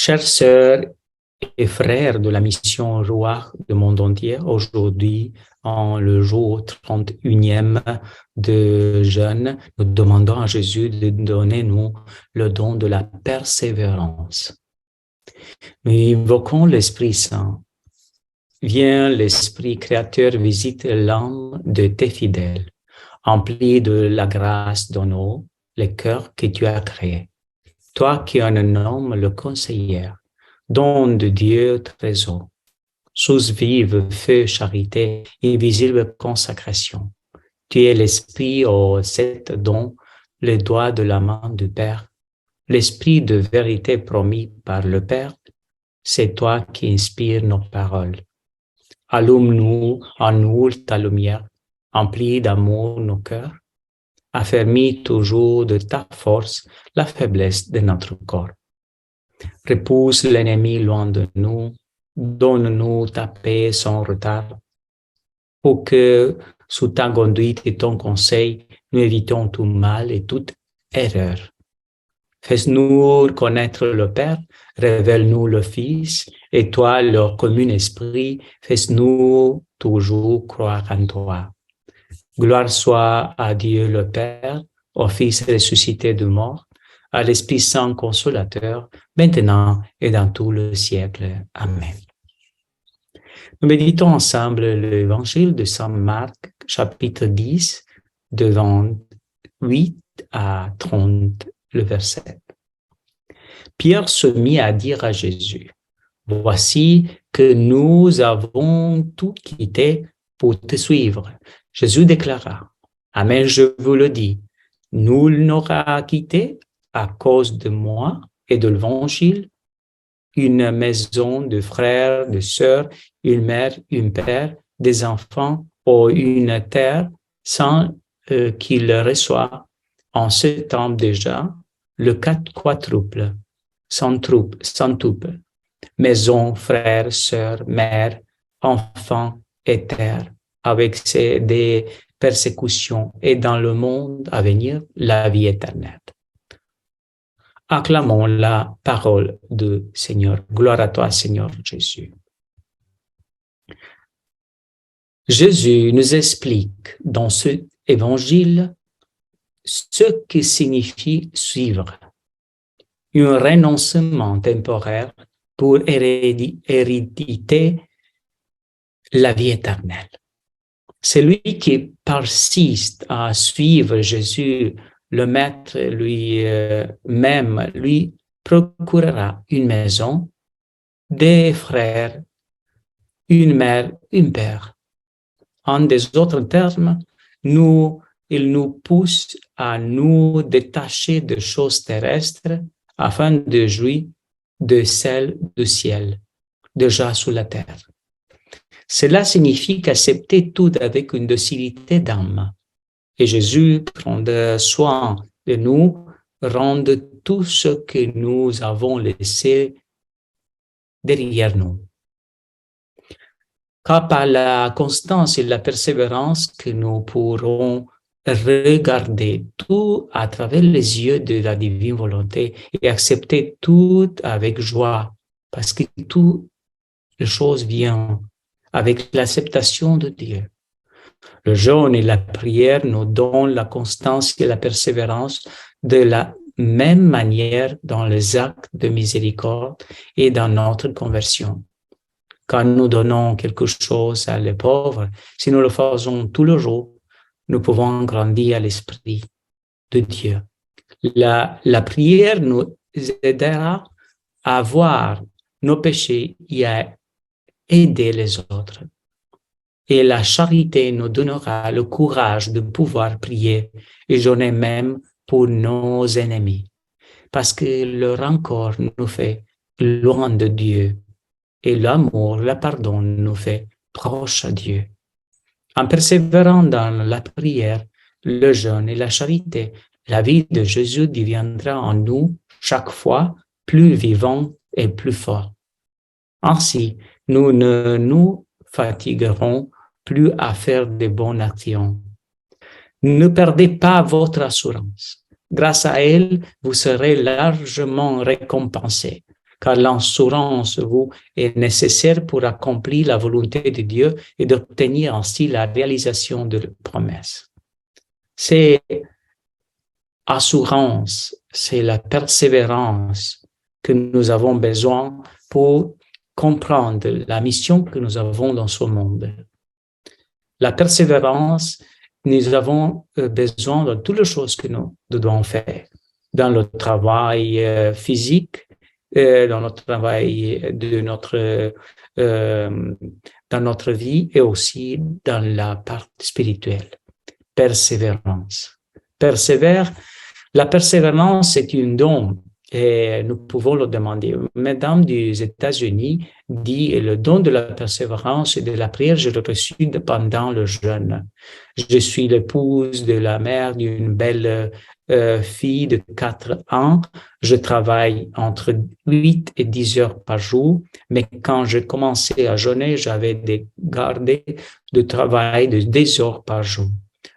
Chères sœurs et frères de la mission Roi du monde entier, aujourd'hui, en le jour 31e de jeûne, nous demandons à Jésus de donner nous le don de la persévérance. Nous invoquons l'Esprit Saint. Viens, l'Esprit créateur, visite l'âme de tes fidèles, emplis de la grâce de nous, les cœurs que tu as créés. Toi qui en nommes le conseiller, don de Dieu trésor, source vive, feu, charité, invisible consécration. Tu es l'esprit, ô sept dons, le doigt de la main du Père, l'esprit de vérité promis par le Père, c'est toi qui inspires nos paroles. Allume-nous en nous ta lumière, emplis d'amour nos cœurs, affermis toujours de ta force la faiblesse de notre corps. Repousse l'ennemi loin de nous, donne-nous ta paix sans retard, pour que, sous ta conduite et ton conseil, nous évitons tout mal et toute erreur. Fais-nous connaître le Père, révèle-nous le Fils, et toi, leur commun esprit, fais-nous toujours croire en toi. Gloire soit à Dieu le Père, au Fils ressuscité de mort, à l'Esprit Saint consolateur, maintenant et dans tout le siècle. Amen. Nous méditons ensemble l'évangile de Saint Marc, chapitre 10, de 28 à 30, le verset. Pierre se mit à dire à Jésus, « Voici que nous avons tout quitté pour te suivre. » Jésus déclara, « Amen, je vous le dis, nul n'aura quitté à cause de moi et de l'Évangile une maison de frères, de sœurs, une mère, un père, des enfants ou une terre sans qu'il reçoive en ce temps déjà le quadruple, centuple, maison, frères, sœurs, mère, enfants et terre, avec des persécutions et dans le monde à venir, la vie éternelle. Acclamons la parole du Seigneur. Gloire à toi, Seigneur Jésus. Jésus nous explique dans cet évangile ce que signifie suivre. Un renoncement temporaire pour héréditer la vie éternelle. Celui qui persiste à suivre Jésus, le Maître lui-même, lui procurera une maison, des frères, une mère, un père. En des autres termes, il nous pousse à nous détacher des choses terrestres afin de jouir de celles du ciel, déjà sous la terre. Cela signifie qu'accepter tout avec une docilité d'âme. Et Jésus prendra soin de nous, rendre tout ce que nous avons laissé derrière nous. Car par la constance et la persévérance que nous pourrons regarder tout à travers les yeux de la divine volonté et accepter tout avec joie, parce que toutes les choses viennent avec l'acceptation de Dieu. Le jeûne et la prière nous donnent la constance et la persévérance de la même manière dans les actes de miséricorde et dans notre conversion. Quand nous donnons quelque chose à les pauvres, si nous le faisons tous les jours, nous pouvons grandir à l'Esprit de Dieu. La prière nous aidera à voir nos péchés et à aider les autres. Et la charité nous donnera le courage de pouvoir prier et jeûner même pour nos ennemis, parce que le rancœur nous fait loin de Dieu et l'amour, le pardon nous fait proche à Dieu. En persévérant dans la prière, le jeûne et la charité, la vie de Jésus deviendra en nous chaque fois plus vivante et plus forte. Ainsi, nous ne nous fatiguerons plus à faire de bonnes actions. Ne perdez pas votre assurance. Grâce à elle, vous serez largement récompensés. car l'assurance vous est nécessaire pour accomplir la volonté de Dieu et d'obtenir ainsi la réalisation de la promesse. C'est assurance, c'est la persévérance que nous avons besoin pour comprendre la mission que nous avons dans ce monde. La persévérance, nous avons besoin de toutes les choses que nous devons faire, dans le travail physique, dans le travail de dans notre vie et aussi dans la part spirituelle. Persévérance. La persévérance est un don et nous pouvons le demander. Madame des États-Unis dit le don de la persévérance et de la prière, je l'ai reçu pendant le jeûne. Je suis l'épouse de la mère d'une belle fille de 4 ans. Je travaille entre 8 et 10 heures par jour, mais quand j'ai commencé à jeûner, j'avais gardé de travail de 10 heures par jour.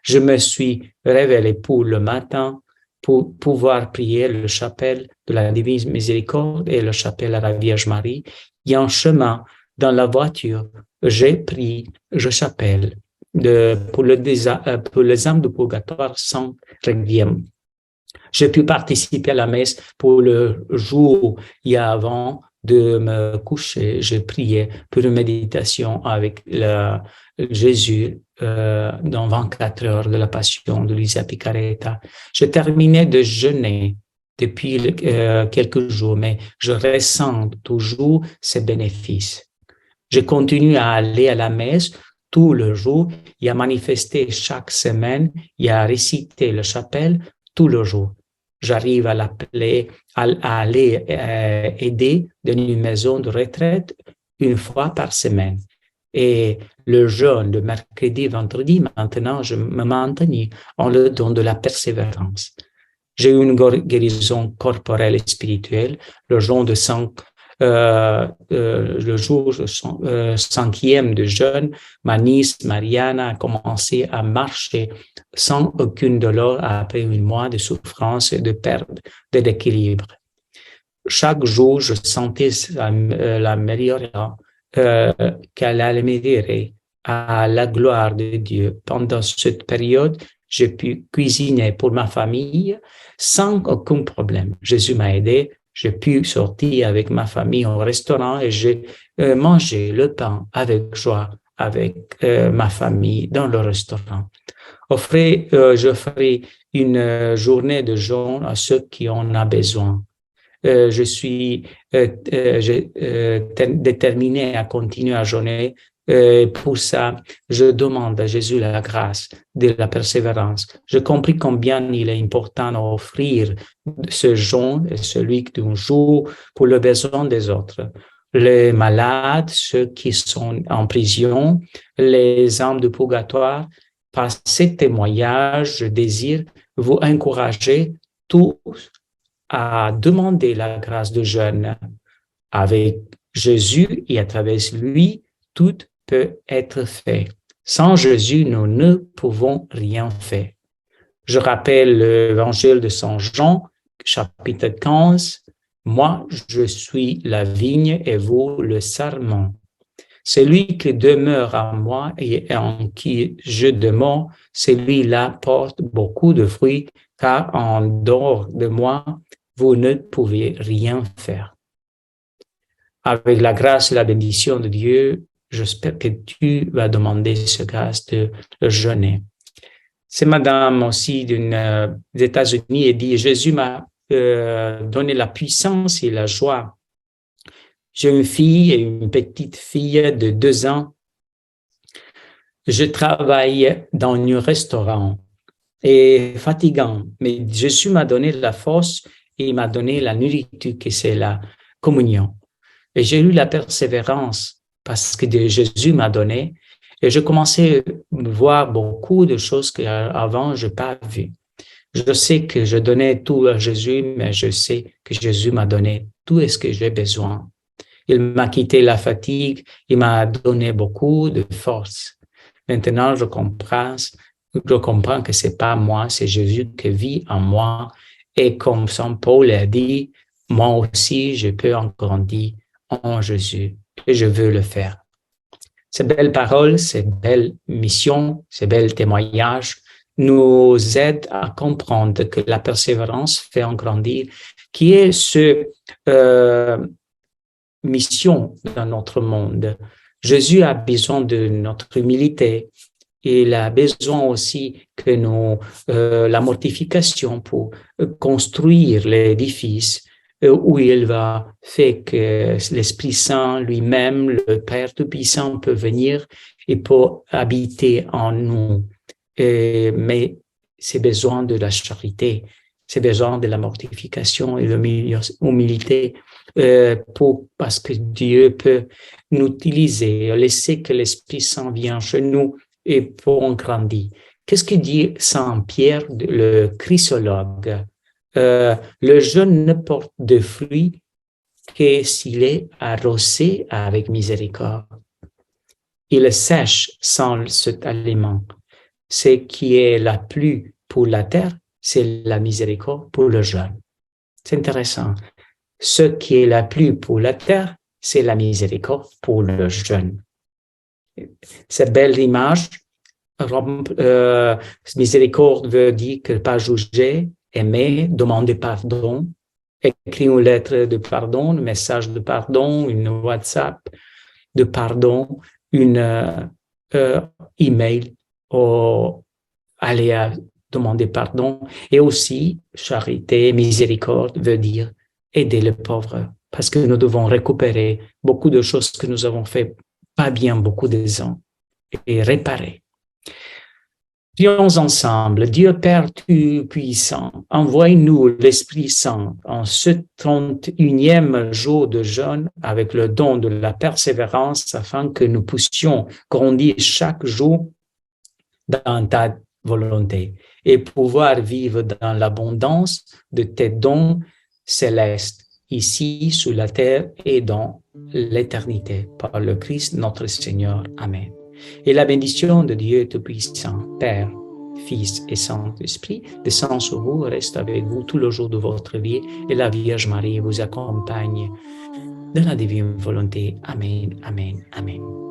Je me suis réveillé pour le matin pour pouvoir prier le chapelle de la Divine Miséricorde et le chapelle à la Vierge Marie. Et en chemin, dans la voiture, j'ai pris le chapelle pour les âmes du purgatoire sans requiem. J'ai pu participer à la messe pour le jour et avant de me coucher. J'ai prié pour une méditation avec Jésus dans 24 heures de la Passion de Luisa Picaretta. J'ai terminé de jeûner depuis quelques jours, mais je ressens toujours ces bénéfices. Je continue à aller à la messe tout le jour et à manifester chaque semaine et à réciter le chapelle tout le jour. J'arrive à aller aider dans une maison de retraite une fois par semaine. Et le jeûne de mercredi, vendredi, maintenant, je me maintenis en le don de la persévérance. J'ai eu une guérison corporelle et spirituelle, le jour de le jour 5e de jeûne, ma nièce Mariana a commencé à marcher sans aucune douleur après 1 mois de souffrance et de perte de l'équilibre. Chaque jour, je sentais l'amélioration qu'elle améliorait à la gloire de Dieu. Pendant cette période, j'ai pu cuisiner pour ma famille sans aucun problème. Jésus m'a aidé. J'ai pu sortir avec ma famille au restaurant et j'ai mangé le pain avec joie avec ma famille dans le restaurant. Je ferai une journée de jeûne à ceux qui en ont besoin. Je suis déterminé à continuer à jeûner. Pour ça, je demande à Jésus la grâce de la persévérance. J'ai compris combien il est important d'offrir ce jeûne, celui d'un jour, pour le besoin des autres. Les malades, ceux qui sont en prison, les âmes du purgatoire. Par ces témoignages, je désire vous encourager tous à demander la grâce de jeûne. Avec Jésus et à travers lui, tout peut être fait. Sans Jésus, nous ne pouvons rien faire. Je rappelle l'évangile de Saint Jean, chapitre 15. Moi, je suis la vigne et vous le sarment. Celui qui demeure en moi et en qui je demeure, celui-là porte beaucoup de fruits, car en dehors de moi, vous ne pouvez rien faire. Avec la grâce et la bénédiction de Dieu, j'espère que tu vas demander ce grâce de jeûner. C'est madame aussi des États-Unis et dit, Jésus m'a donné la puissance et la joie. J'ai une fille et une petite fille de 2 ans. Je travaille dans un restaurant et fatigant, mais Jésus m'a donné la force et il m'a donné la nourriture que c'est la communion. Et j'ai eu la persévérance parce que Jésus m'a donné et je commençais à voir beaucoup de choses qu'avant je n'ai pas vues. Je sais que je donnais tout à Jésus, mais je sais que Jésus m'a donné tout ce que j'ai besoin. Il m'a quitté la fatigue, il m'a donné beaucoup de force. Maintenant, je comprends que c'est pas moi, c'est Jésus qui vit en moi. Et comme Saint Paul a dit, moi aussi, je peux en grandir en Jésus et je veux le faire. Ces belles paroles, ces belles missions, ces belles témoignages nous aident à comprendre que la persévérance fait en grandir, qui est ce mission dans notre monde. Jésus a besoin de notre humilité. Il a besoin aussi que la mortification pour construire l'édifice où il va faire que l'Esprit Saint lui-même, le Père Tout-Puissant, peut venir et peut habiter en nous. Mais c'est besoin de la charité, c'est besoin de la mortification et de l'humilité parce que Dieu peut nous utiliser, laisser que l'Esprit Saint vienne chez nous et pour en grandir. Qu'est-ce que dit Saint Pierre, le chrysologue? Le jeune ne porte de fruits que s'il est arrosé avec miséricorde. Il sèche sans cet aliment. Ce qui est la pluie pour la terre, c'est la miséricorde pour le jeune. C'est intéressant. Ce qui est la pluie pour la terre, c'est la miséricorde pour le jeune. Cette belle image, miséricorde veut dire que pas juger, aimer, demander pardon, écrire une lettre de pardon, un message de pardon, une WhatsApp de pardon, une email ou aller à demander pardon. Et aussi, charité, miséricorde veut dire aider les pauvres, parce que nous devons récupérer beaucoup de choses que nous avons fait pas bien beaucoup de ans et réparer. Prions ensemble. Dieu Père Tout-Puissant, envoie-nous l'Esprit Saint en ce 31e jour de jeûne avec le don de la persévérance afin que nous puissions grandir chaque jour dans ta volonté et pouvoir vivre dans l'abondance de tes dons célestes ici sur la terre et dans l'éternité par le Christ notre Seigneur. Amen. Et la bénédiction de Dieu Tout-Puissant, Père, Fils et Saint-Esprit, descend sur vous, reste avec vous tout le jour de votre vie, et la Vierge Marie vous accompagne dans la divine volonté. Amen, amen, amen.